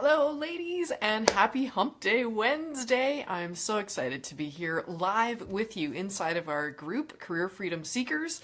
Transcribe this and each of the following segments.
Hello, ladies, and happy Hump Day Wednesday. I'm so excited to be here live with you inside of our group, Career Freedom Seekers.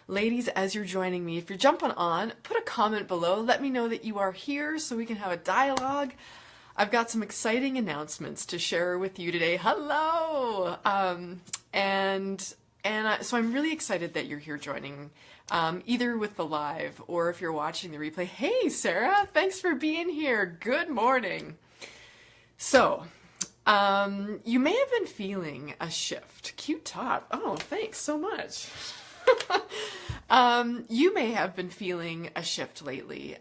Ladies, as you're joining me, if you're jumping on, put a comment below. Let me know that you are here so we can have a dialogue. I've got some exciting announcements to share with you today. Hello! So I'm really excited that you're here joining, either with the live or if you're watching the replay. Hey, Sarah, thanks for being here. Good morning. So, you may have been feeling a shift. Cute top. Oh, thanks so much. You may have been feeling a shift lately.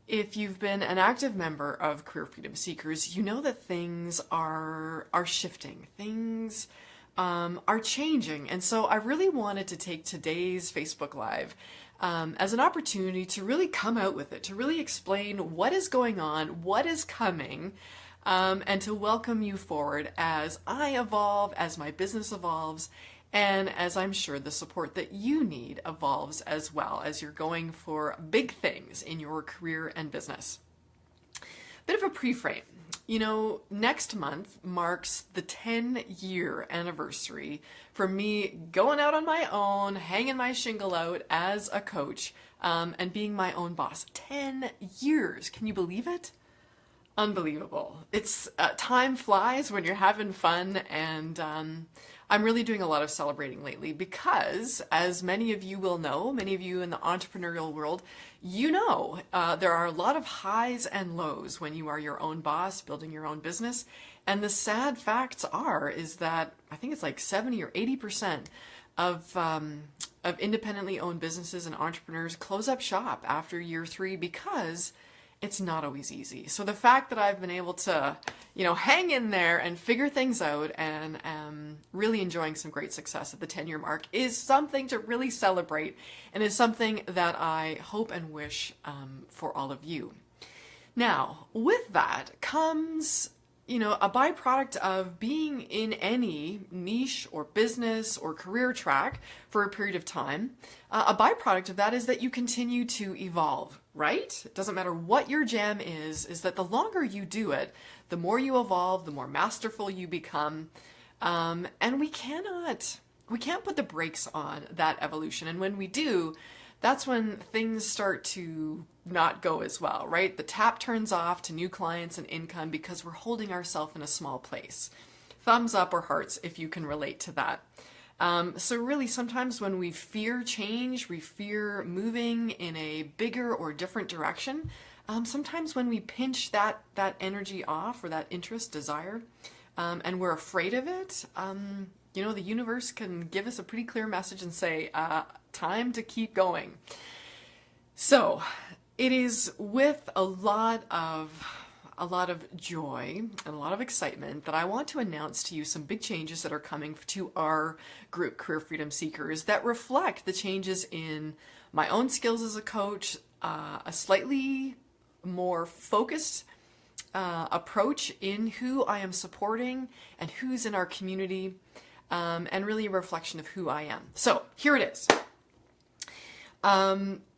If you've been an active member of Career Freedom Seekers, you know that things are shifting. Things are changing. And so I really wanted to take today's Facebook Live as an opportunity to really come out with it, to really explain what is going on, what is coming, and to welcome you forward as I evolve, as my business evolves, and as I'm sure the support that you need evolves as well as you're going for big things in your career and business. Bit of a pre-frame. You know, next month marks the 10-year anniversary for me going out on my own, hanging my shingle out as a coach, and being my own boss. 10 years. Can you believe it? Unbelievable. It's time flies when you're having fun, and I'm really doing a lot of celebrating lately because, as many of you will know, many of you in the entrepreneurial world, you know there are a lot of highs and lows when you are your own boss, building your own business. And the sad facts is that I think it's like 70 or 80% of independently owned businesses and entrepreneurs close up shop after year 3 because it's not always easy. So the fact that I've been able to, hang in there and figure things out and am really enjoying some great success at the 10-year mark is something to really celebrate, and is something that I hope and wish for all of you. Now, with that comes, a byproduct of being in any niche or business or career track for a period of time. A byproduct of that is that you continue to evolve, right? It doesn't matter what your jam is that the longer you do it, the more you evolve, the more masterful you become. And we can't put the brakes on that evolution. And when we do, that's when things start to not go as well, right? The tap turns off to new clients and income because we're holding ourselves in a small place. Thumbs up or hearts if you can relate to that. So really, sometimes when we fear change, we fear moving in a bigger or different direction. Sometimes when we pinch that energy off, or that interest, desire, and we're afraid of it, the universe can give us a pretty clear message and say, time to keep going. So it is with a lot of joy and a lot of excitement that I want to announce to you some big changes that are coming to our group, Career Freedom Seekers, that reflect the changes in my own skills as a coach, a slightly more focused approach in who I am supporting and who's in our community, and really a reflection of who I am. So here it is.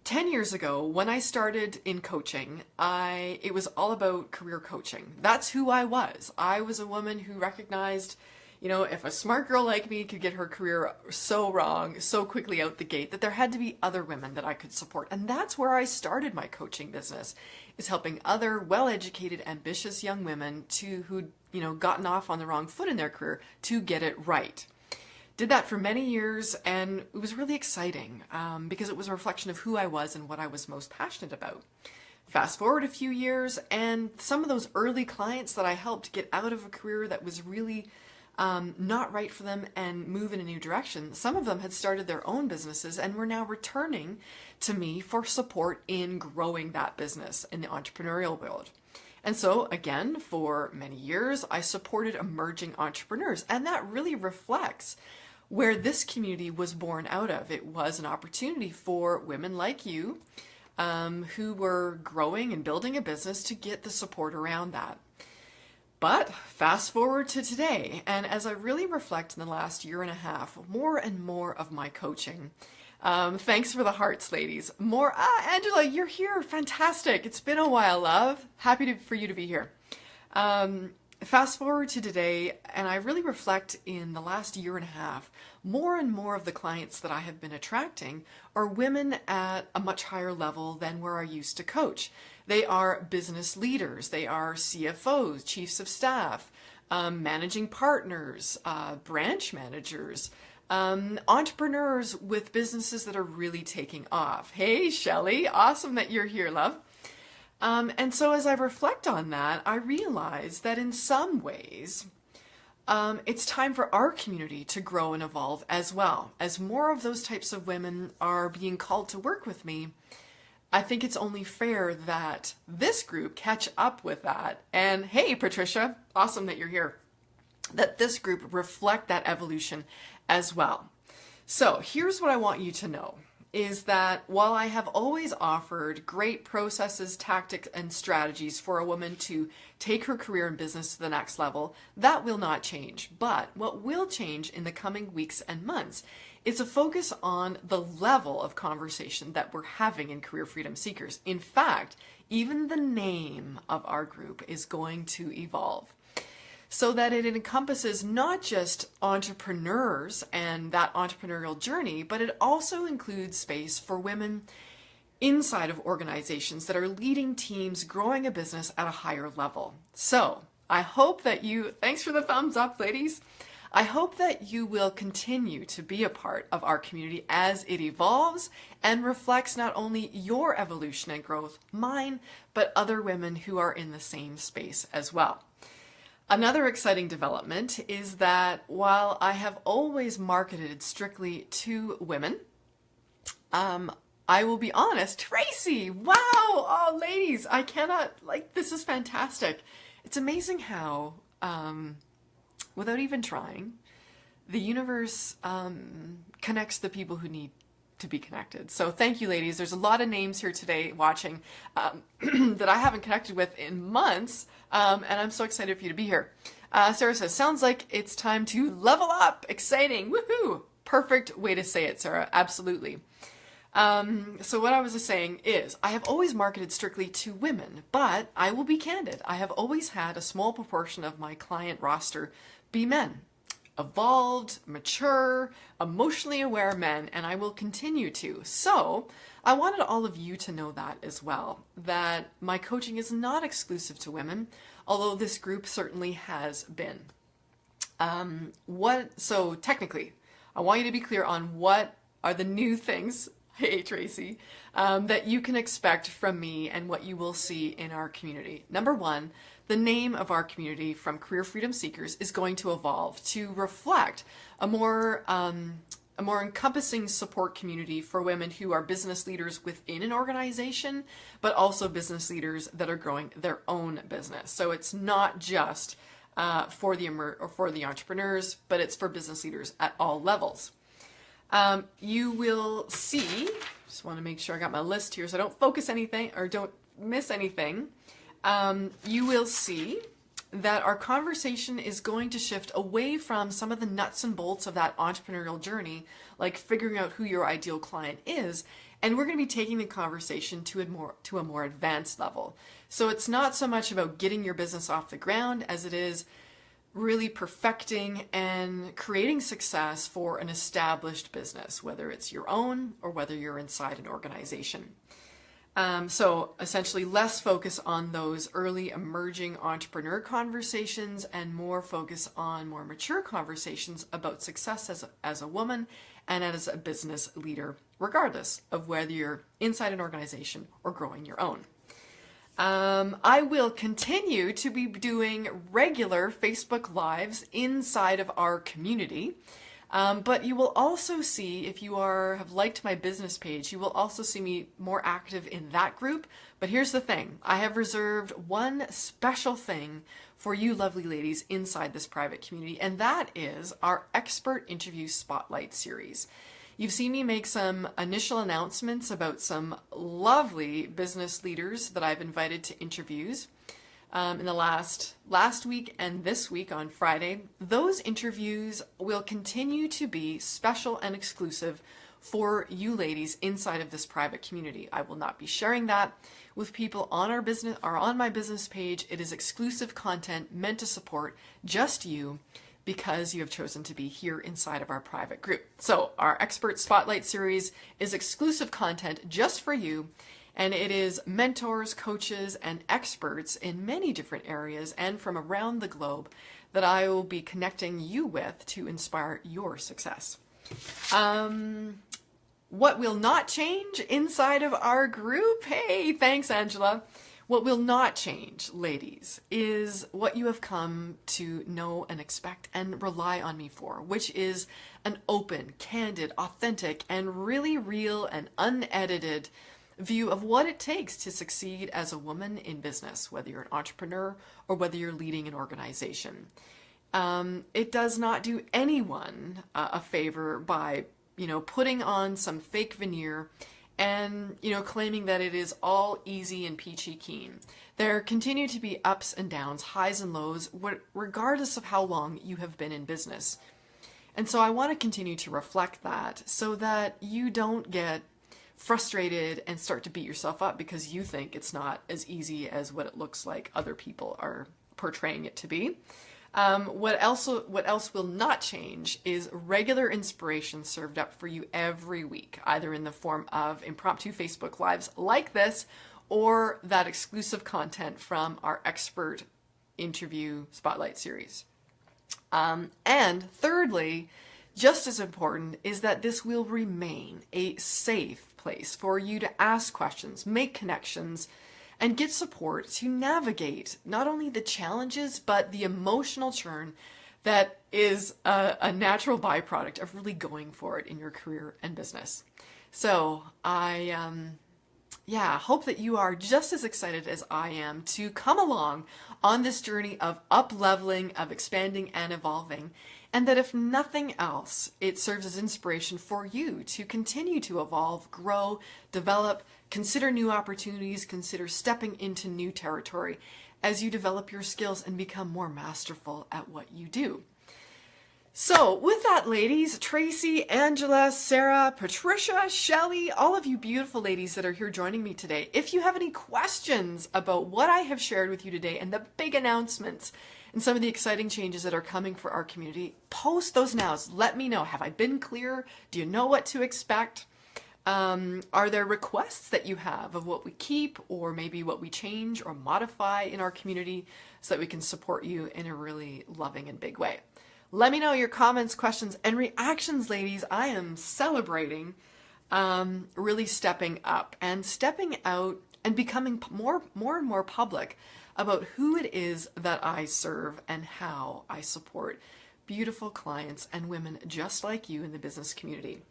10 years ago, when I started in coaching, it was all about career coaching. That's who I was. I was a woman who recognized, if a smart girl like me could get her career so wrong so quickly out the gate, that there had to be other women that I could support. And that's where I started my coaching business, is helping other well-educated, ambitious young women who'd, gotten off on the wrong foot in their career to get it right. Did that for many years, and it was really exciting because it was a reflection of who I was and what I was most passionate about. Fast forward a few years, and some of those early clients that I helped get out of a career that was really not right for them and move in a new direction, some of them had started their own businesses and were now returning to me for support in growing that business in the entrepreneurial world. And so, again, for many years, I supported emerging entrepreneurs, and that really reflects where this community was born out of. It was an opportunity for women like you who were growing and building a business to get the support around that. But fast forward to today, and as I really reflect in the last year and a half, more and more of my coaching Thanks for the hearts, ladies. More, Angela, you're here. Fantastic. It's been a while, love. For you to be here. Fast forward to today, and I really reflect in the last year and a half, more and more of the clients that I have been attracting are women at a much higher level than where I used to coach. They are business leaders. They are CFOs, chiefs of staff, managing partners, branch managers, entrepreneurs with businesses that are really taking off. Hey, Shelley, awesome that you're here, love. And so as I reflect on that, I realize that in some ways, it's time for our community to grow and evolve as well. As more of those types of women are being called to work with me, I think it's only fair that this group catch up with that. And hey, Patricia, awesome that you're here. That this group reflect that evolution as well. So here's what I want you to know. Is that while I have always offered great processes, tactics, and strategies for a woman to take her career and business to the next level, that will not change. But what will change in the coming weeks and months is a focus on the level of conversation that we're having in Career Freedom Seekers. In fact, even the name of our group is going to evolve, so that it encompasses not just entrepreneurs and that entrepreneurial journey, but it also includes space for women inside of organizations that are leading teams, growing a business at a higher level. So I hope that thanks for the thumbs up, ladies. I hope that you will continue to be a part of our community as it evolves and reflects not only your evolution and growth, mine, but other women who are in the same space as well. Another exciting development is that while I have always marketed strictly to women, I will be honest, Tracy, wow, oh ladies, I cannot, this is fantastic. It's amazing how, without even trying, the universe connects the people who need to be connected. So thank you, ladies. There's a lot of names here today watching that I haven't connected with in months, and I'm so excited for you to be here. Sarah says, sounds like it's time to level up. Exciting. Woohoo. Perfect way to say it, Sarah. Absolutely. So what I was saying is I have always marketed strictly to women, but I will be candid. I have always had a small proportion of my client roster be men. Evolved, mature, emotionally aware men, and I will continue to. So I wanted all of you to know that as well, that my coaching is not exclusive to women, although this group certainly has been. So technically, I want you to be clear on what are the new things, hey Tracy, that you can expect from me and what you will see in our community. Number one, the name of our community from Career Freedom Seekers is going to evolve to reflect a more encompassing support community for women who are business leaders within an organization, but also business leaders that are growing their own business. So it's not just for the entrepreneurs, but it's for business leaders at all levels. You will see, just want to make sure I got my list here so I don't focus anything or don't miss anything. You will see that our conversation is going to shift away from some of the nuts and bolts of that entrepreneurial journey, like figuring out who your ideal client is, and we're going to be taking the conversation to a more advanced level. So it's not so much about getting your business off the ground as it is really perfecting and creating success for an established business, whether it's your own or whether you're inside an organization. So essentially less focus on those early emerging entrepreneur conversations and more focus on more mature conversations about success as a woman and as a business leader, regardless of whether you're inside an organization or growing your own. I will continue to be doing regular Facebook Lives inside of our community. But you will also see, if you have liked my business page, you will also see me more active in that group. But here's the thing. I have reserved one special thing for you lovely ladies inside this private community, and that is our Expert Interview Spotlight series. You've seen me make some initial announcements about some lovely business leaders that I've invited to interviews. In the last week and this week on Friday. Those interviews will continue to be special and exclusive for you ladies inside of this private community. I will not be sharing that with people on our business or on my business page. It is exclusive content meant to support just you because you have chosen to be here inside of our private group. So our Expert Spotlight series is exclusive content just for you, and it is mentors, coaches, and experts in many different areas and from around the globe that I will be connecting you with to inspire your success. What will not change inside of our group? Hey, thanks, Angela. What will not change, ladies, is what you have come to know and expect and rely on me for, which is an open, candid, authentic, and really real and unedited view of what it takes to succeed as a woman in business, whether you're an entrepreneur or whether you're leading an organization. It does not do anyone a favor by, putting on some fake veneer and, claiming that it is all easy and peachy keen. There continue to be ups and downs, highs and lows, regardless of how long you have been in business. And so I want to continue to reflect that so that you don't get frustrated and start to beat yourself up because you think it's not as easy as what it looks like other people are portraying it to be. What else will not change is regular inspiration served up for you every week, either in the form of impromptu Facebook Lives like this or that exclusive content from our expert interview spotlight series. And thirdly, just as important is that this will remain a safe place for you to ask questions, make connections, and get support to navigate not only the challenges, but the emotional churn that is a natural byproduct of really going for it in your career and business. So I hope that you are just as excited as I am to come along on this journey of up-leveling, of expanding and evolving, and that if nothing else, it serves as inspiration for you to continue to evolve, grow, develop, consider new opportunities, consider stepping into new territory as you develop your skills and become more masterful at what you do. So with that, ladies, Tracy, Angela, Sarah, Patricia, Shelley, all of you beautiful ladies that are here joining me today, if you have any questions about what I have shared with you today and the big announcements and some of the exciting changes that are coming for our community, post those now. Let me know. Have I been clear? Do you know what to expect? Are there requests that you have of what we keep or maybe what we change or modify in our community so that we can support you in a really loving and big way? Let me know your comments, questions, and reactions, ladies. I am celebrating really stepping up and stepping out and becoming more and more public about who it is that I serve and how I support beautiful clients and women just like you in the business community.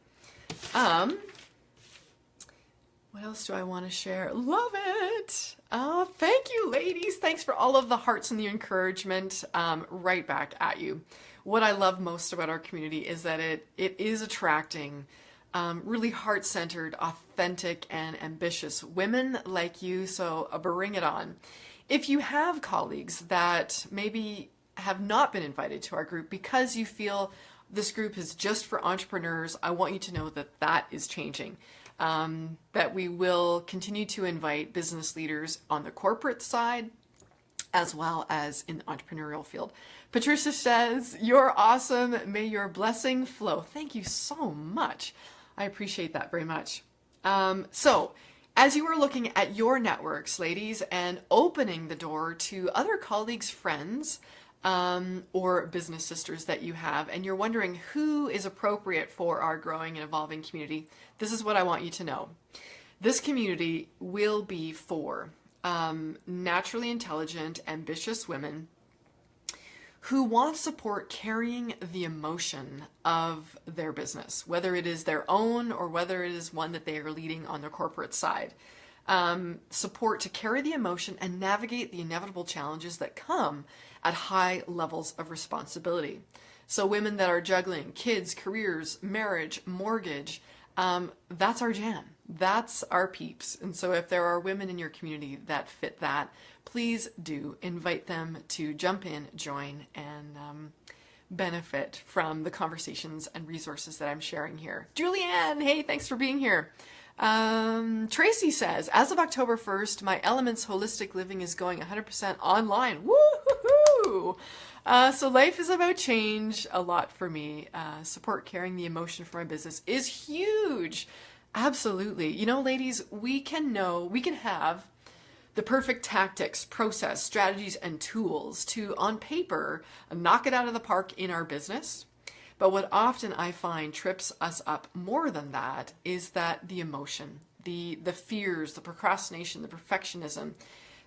What else do I want to share? Love it. Oh, thank you, ladies. Thanks for all of the hearts and the encouragement right back at you. What I love most about our community is that it is attracting really heart-centered, authentic, and ambitious women like you. So bring it on. If you have colleagues that maybe have not been invited to our group because you feel this group is just for entrepreneurs, I want you to know that that is changing. That we will continue to invite business leaders on the corporate side as well as in the entrepreneurial field. Patricia says, "You're awesome. May your blessing flow." Thank you so much. I appreciate that very much. So as you are looking at your networks, ladies, and opening the door to other colleagues, friends, or business sisters that you have, and you're wondering who is appropriate for our growing and evolving community, this is what I want you to know. This community will be for naturally intelligent, ambitious women who want support carrying the emotion of their business, whether it is their own or whether it is one that they are leading on their corporate side. Support to carry the emotion and navigate the inevitable challenges that come at high levels of responsibility. So women that are juggling kids, careers, marriage, mortgage, that's our jam. That's our peeps. And so if there are women in your community that fit that, please do invite them to jump in, join, and benefit from the conversations and resources that I'm sharing here. Julianne, hey, thanks for being here. Tracy says, as of October 1st, my Elements Holistic Living is going 100% online. Woo-hoo-hoo! So life is about change a lot for me. Support carrying the emotion for my business is huge. Absolutely. You know, ladies, we can have the perfect tactics, process, strategies, and tools to, on paper, knock it out of the park in our business. But what often I find trips us up more than that is that the emotion, the fears, the procrastination, the perfectionism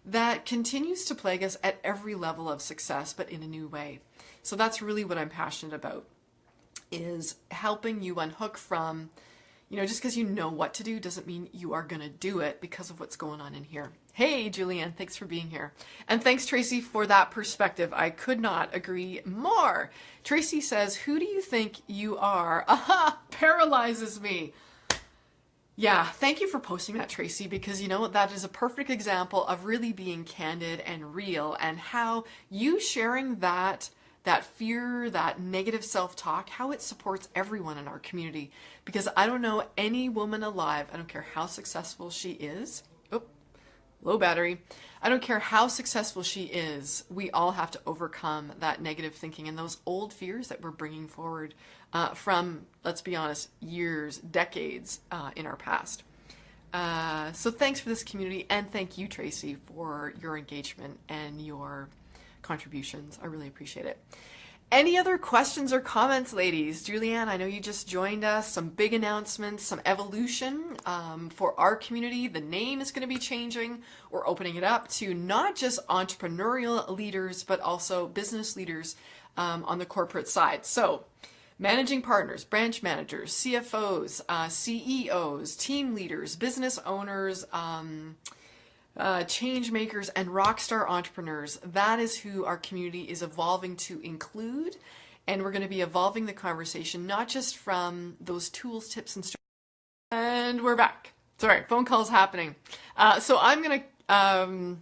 that continues to plague us at every level of success, but in a new way. So that's really what I'm passionate about, is helping you unhook from, just because you know what to do doesn't mean you are going to do it because of what's going on in here. Hey, Julianne, thanks for being here. And thanks, Tracy, for that perspective. I could not agree more. Tracy says, who do you think you are? Aha, paralyzes me. Yeah, thank you for posting that, Tracy, because that is a perfect example of really being candid and real, and how you sharing that fear, that negative self-talk, how it supports everyone in our community. Because I don't know any woman alive, I don't care how successful she is, low battery, I don't care how successful she is, we all have to overcome that negative thinking and those old fears that we're bringing forward from, let's be honest, years, decades in our past. So thanks for this community, and thank you, Tracy, for your engagement and your contributions. I really appreciate it. Any other questions or comments, ladies? Julianne, I know you just joined us. Some big announcements, some evolution for our community. The name is going to be changing. We're opening it up to not just entrepreneurial leaders, but also business leaders on the corporate side. So managing partners, branch managers, CFOs, CEOs, team leaders, business owners, change makers, and rockstar entrepreneurs. That is who our community is evolving to include. And we're going to be evolving the conversation, not just from those tools, tips, and strategies. And we're back. Sorry, phone call's happening. So I'm going to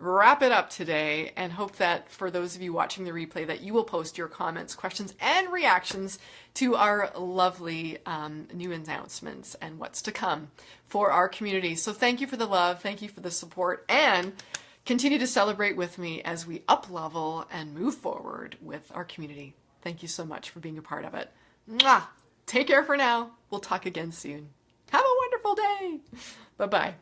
wrap it up today, and hope that for those of you watching the replay that you will post your comments, questions, and reactions to our lovely new announcements and what's to come for our community. So thank you for the love, thank you for the support, and continue to celebrate with me as we up-level and move forward with our community. Thank you so much for being a part of it. Mwah! Take care for now. We'll talk again soon. Have a wonderful day. Bye-bye.